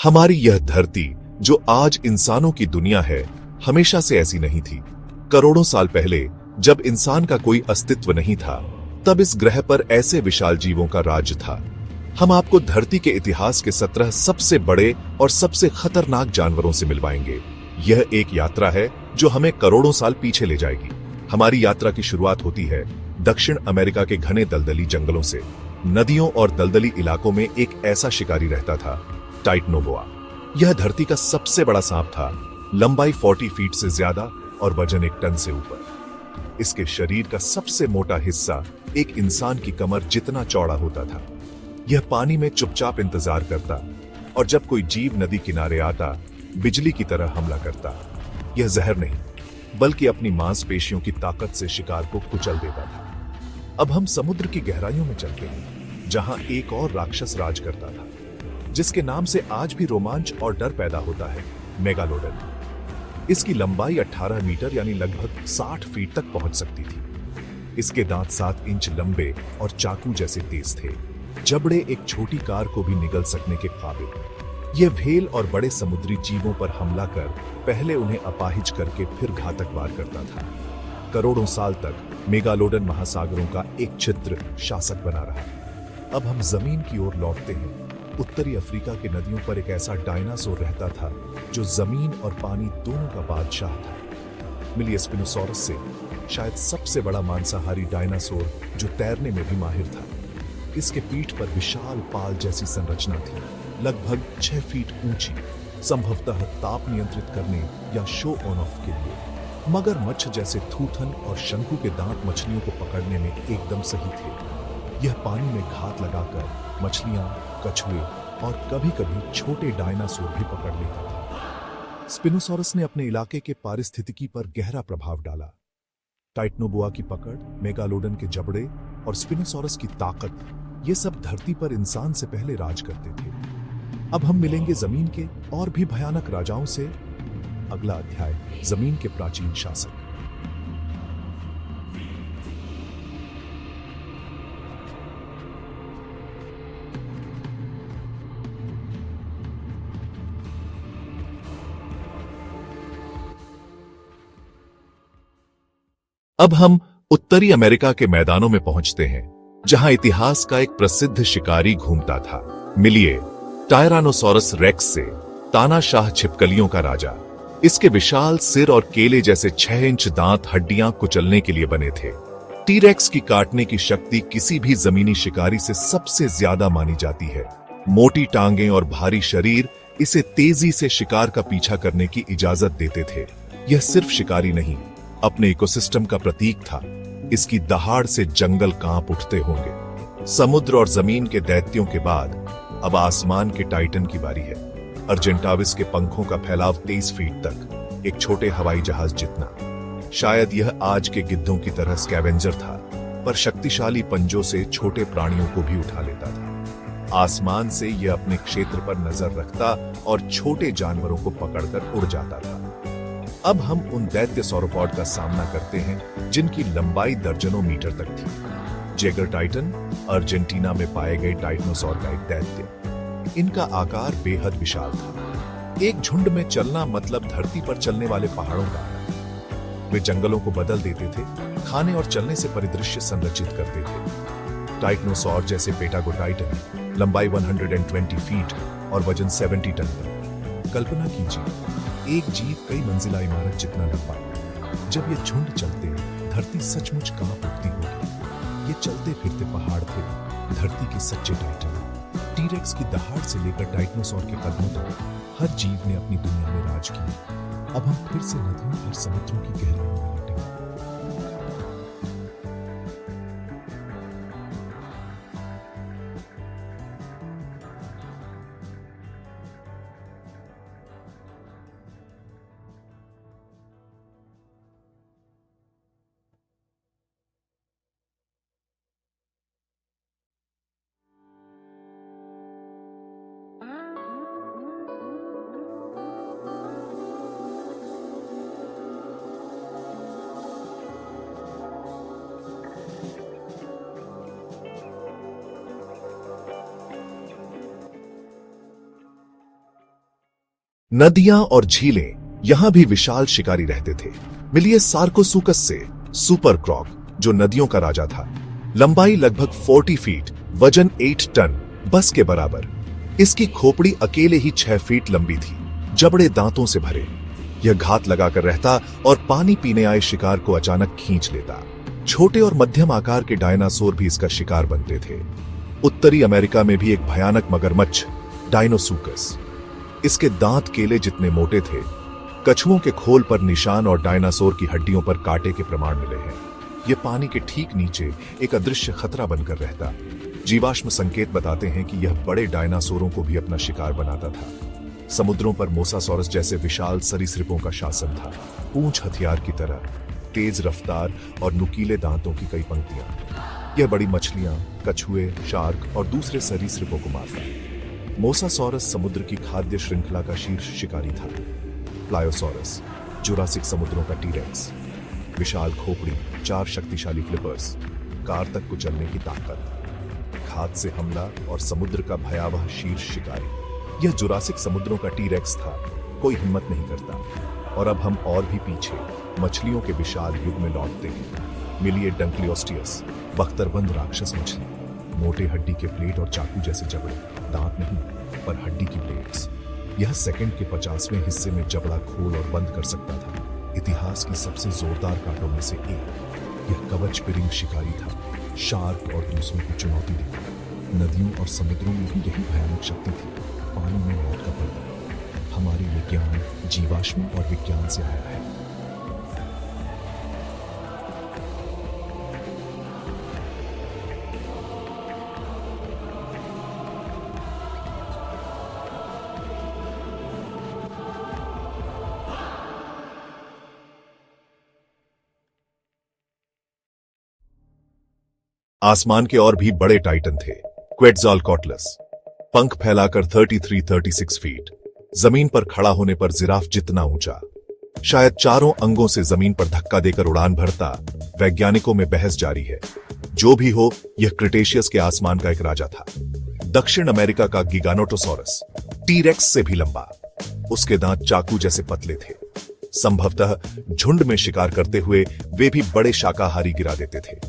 हमारी यह धरती जो आज इंसानों की दुनिया है, हमेशा से ऐसी नहीं थी। करोड़ों साल पहले जब इंसान का कोई अस्तित्व नहीं था, तब इस ग्रह पर ऐसे विशाल जीवों का राज्य था। हम आपको धरती के इतिहास के 17 सबसे बड़े और सबसे खतरनाक जानवरों से मिलवाएंगे। यह एक यात्रा है जो हमें करोड़ों साल पीछे ले जाएगी। हमारी यात्रा की शुरुआत होती है दक्षिण अमेरिका के घने दलदली जंगलों से। नदियों और दलदली इलाकों में एक ऐसा शिकारी रहता था, टाइटनोबोआ। यह धरती का सबसे बड़ा सांप था, लंबाई 40 फीट से ज्यादा और वजन 1 टन से ऊपर। इसके शरीर का सबसे मोटा हिस्सा एक इंसान की कमर जितना चौड़ा होता था। यह पानी में चुपचाप इंतजार करता और जब कोई जीव नदी किनारे आता, बिजली की तरह हमला करता। यह जहर नहीं, बल्कि अपनी मांसपेशियों की ताकत से शिकार को कुचल देता था। अब हम समुद्र की गहराइयों में चलते हैं, जहां एक और राक्षस राज करता था, जिसके नाम से आज भी रोमांच और डर पैदा होता है, मेगालोडन। इसकी लंबाई 18 मीटर यानी लगभग 60 फीट तक पहुंच सकती थी। इसके दांत 7 इंच लंबे और चाकू जैसे तेज थे। जबड़े एक छोटी कार को भी निगल सकने के काबिल। यह भेल और बड़े समुद्री जीवों पर हमला कर पहले उन्हें अपाहिज करके फिर घातक वार करता था। करोड़ों साल तक मेगालोडन महासागरों का एक छिद्र शासक बना रहा। अब हम जमीन की ओर लौटते हैं। उत्तरी अफ्रीका के नदियों पर एक ऐसा डायनासोर रहता था जो जमीन और पानी दोनों का बादशाह था। मिली स्पिनोसॉरस से शायद सबसे बड़ा मांसाहारी डायनासोर जो तैरने में भी माहिर था। इसके पीठ पर विशाल पाल जैसी संरचना थी, लगभग 6 फीट ऊंची, संभवतः ताप नियंत्रित करने या शो ऑन ऑफ के लिए। मगरमच्छ जैसे थूथन और शंकु के दांत मछलियों को पकड़ने में एकदम सही थे। यह पानी में घात लगाकर मछलियां, कछुए और कभी-कभी छोटे डायनासोर भी पकड़ लेता था। स्पिनोसॉरस ने अपने इलाके के पारिस्थितिकी पर गहरा प्रभाव डाला। टाइटनोबोआ की पकड़, मेगालोडन के जबड़े और स्पिनोसॉरस की ताकत, ये सब धरती पर इंसान से पहले राज करते थे। अब हम मिलेंगे जमीन के और भी भयानक राजाओं से। अगला अध्याय, जमीन के प्राचीन शासक। अब हम उत्तरी अमेरिका के मैदानों में पहुंचते हैं, जहां इतिहास का एक प्रसिद्ध शिकारी घूमता था। मिलिए टायरानोसोरस रेक्स से, तानाशाह छिपकलियों का राजा। इसके विशाल सिर और केले जैसे 6 इंच दांत हड्डियां कुचलने के लिए बने थे। टी-रेक्स की काटने की शक्ति किसी भी जमीनी शिकारी से सबसे ज्यादा मानी जाती है। मोटी टांगें और भारी शरीर इसे तेजी से शिकार का पीछा करने की इजाजत देते थे। यह सिर्फ शिकारी नहीं, अपने इकोसिस्टम का प्रतीक था। इसकी दहाड़ से जंगल कांप उठते होंगे। समुद्र और जमीन के दैत्यों के बाद अब आसमान के टाइटन की बारी है। अर्जेंटाविस के पंखों का फैलाव 23 फीट तक, एक छोटे हवाई जहाज जितना। शायद यह आज के गिद्धों की तरह स्कैवेंजर था, पर शक्तिशाली पंजों से छोटे प्राणियों को भी उठा लेता था। आसमान से यह अपने क्षेत्र पर नजर रखता और छोटे जानवरों को पकड़कर उड़ जाता था। अब हम उन दैत्य सौरोपॉड का सामना करते हैं जिनकी लंबाई दर्जनों मीटर तक थी। जेगर टाइटन, अर्जेंटीना में पाए गए टाइटनोसॉर का एक दैत्य। इनका आकार बेहद विशाल था। एक झुंड में चलना मतलब धरती पर चलने वाले पहाड़ों का। वे जंगलों को बदल देते थे, खाने और चलने से परिदृश्य संरचित करते थे। टाइटनोसॉर जैसे पेटागोटाइटन, लंबाई 120 फीट और वजन 70 टन तक। कल्पना कीजिए, एक जीव कई मंजिला इमारत जितना लंबा। जब ये झुंड चलते, धरती सचमुच कांप उठती होगी। ये चलते फिरते पहाड़ थे, धरती के सच्चे टाइटन। टी-रेक्स की दहाड़ से लेकर टाइटनोसॉर के कदमों तक हर जीव ने अपनी दुनिया में राज किया। अब हम फिर से नदियों और समुद्रों की गहराइयों में लौटेंगे। नदियां और झीलें, यहां भी विशाल शिकारी रहते थे। मिलिए सार्कोसुकस से सुपर क्रॉक, जो नदियों का राजा था। लंबाई लगभग 40 फीट, वजन 8 टन, बस के बराबर। इसकी खोपड़ी अकेले ही 6 फीट लंबी थी, जबड़े दांतों से भरे। यह घात लगाकर रहता और पानी पीने आए शिकार को अचानक खींच लेता। छोटे और मध्यम आकार के डायनासोर भी इसका शिकार बनते थे। उत्तरी अमेरिका में भी एक भयानक मगरमच्छ, डायनोसुकस। इसके दांत केले जितने मोटे थे। कछुओं के खोल पर निशान और डायनासोर की हड्डियों पर कांटे के प्रमाण मिले हैं। यह पानी के ठीक नीचे एक अदृश्य खतरा बनकर रहता। जीवाश्म संकेत बताते हैं कि यह बड़े डायनासोरों को भी अपना शिकार बनाता था। समुद्रों पर मोसासॉरस जैसे विशाल सरीसृपों का शासन था। पूंछ हथियार की तरह, तेज रफ्तार और नुकीले दांतों की कई पंक्तियां। यह बड़ी मछलियां, कछुए, शार्क और दूसरे सरीसृपों को मारता। मोसासॉरस समुद्र की खाद्य श्रृंखला का शीर्ष शिकारी था। प्लायोसॉरस, जुरासिक समुद्रों का टीरेक्स। विशाल खोपड़ी, 4 शक्तिशाली फ्लिपर्स, कार तक कुचलने की ताकत। खाद से हमला और समुद्र का भयावह शीर्ष शिकारी। यह जुरासिक समुद्रों का टीरेक्स था, कोई हिम्मत नहीं करता। और अब हम और भी पीछे मछलियों के विशाल युग में लौटते हैं। मिलिए डंक्लियोस्टियस, बख्तरबंद राक्षस मछली। मोटे हड्डी के प्लेट और चाकू जैसे जबड़े, दांत नहीं पर हड्डी की प्लेट्स। यह सेकंड के 50वें हिस्से में जबड़ा खोल और बंद कर सकता था। इतिहास की सबसे जोरदार कांटों में से एक। यह कवच पिरिंग शिकारी था, शार्क और दूसरों को चुनौती देता। नदियों और समुद्रों में भी यही भयानक शक्ति थी, पानी में मौत का पर्दा। हमारे विज्ञान जीवाश्म और विज्ञान से आया है। आसमान के और भी बड़े टाइटन थे। क्वेट्ज़ालकॉटलस, पंख फैलाकर 33-36 फीट, जमीन पर खड़ा होने पर जिराफ जितना ऊंचा, शायद चारों अंगों से जमीन पर धक्का देकर उड़ान भरता। वैज्ञानिकों में बहस जारी है। जो भी हो, यह क्रिटेशियस के आसमान का एक राजा था। दक्षिण अमेरिका का गिगानोटोसॉरस, टीरेक्स से भी लंबा। उसके दांत चाकू जैसे पतले थे। संभवतः झुंड में शिकार करते हुए वे भी बड़े शाकाहारी गिरा देते थे।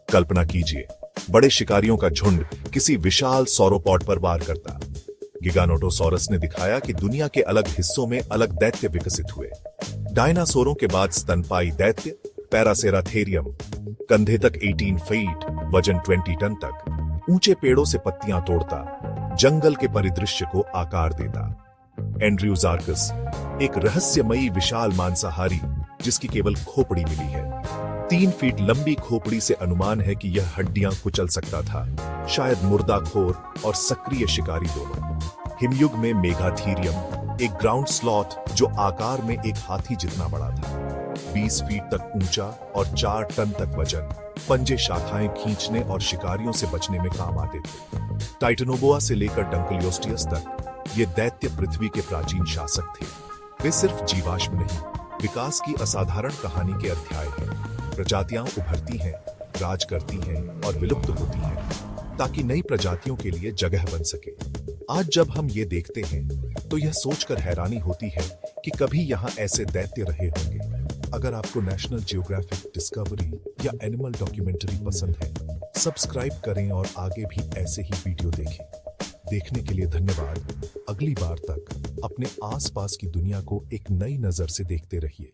कल्पना कीजिए, बड़े शिकारियों का झुंड किसी विशाल सौरोपॉड पर वार करता। गिगानोटोसॉरस ने दिखाया कि दुनिया के अलग हिस्सों में अलग दैत्य विकसित हुए। डायनासोरों के बाद स्तनपाई दैत्य पैरासेराथेरियम, कंधे तक 18 फीट, वजन 20 टन तक, ऊंचे पेड़ों से पत्तियां तोड़ता, जंगल के परिदृश्य को आकार देता। एंड्रियोजार्कस, एक रहस्यमयी विशाल मांसाहारी जिसकी केवल खोपड़ी मिली है। 3 फीट लंबी खोपड़ी से अनुमान है कि यह हड्डियां कुचल सकता था, शायद मुर्दाखोर और सक्रिय शिकारी दोनों। हिमयुग में मेगाथीरियम, एक ग्राउंड स्लॉथ जो आकार में एक हाथी जितना बड़ा था, 20 फीट तक ऊंचा और 4 टन तक वजन। पंजे शाखाएं खींचने और शिकारियों से बचने में काम आते थे। टाइटनोबोआ से लेकर डंकलियोस्टियस तक ये दैत्य पृथ्वी के प्राचीन शासक थे। वे सिर्फ जीवाश्म नहीं, विकास की असाधारण कहानी के अध्याय हैं। प्रजातियां उभरती हैं, राज करती हैं और विलुप्त होती हैं, ताकि नई प्रजातियों के लिए जगह बन सके। आज जब हम ये देखते हैं तो यह सोचकर हैरानी होती है कि कभी यहाँ ऐसे दैत्य रहे होंगे। अगर आपको नेशनल जियोग्राफिक, डिस्कवरी या एनिमल डॉक्यूमेंट्री पसंद है, सब्सक्राइब करें और आगे भी ऐसे ही वीडियो देखें। देखने के लिए धन्यवाद। अगली बार तक अपने आसपास की दुनिया को एक नई नजर से देखते रहिए।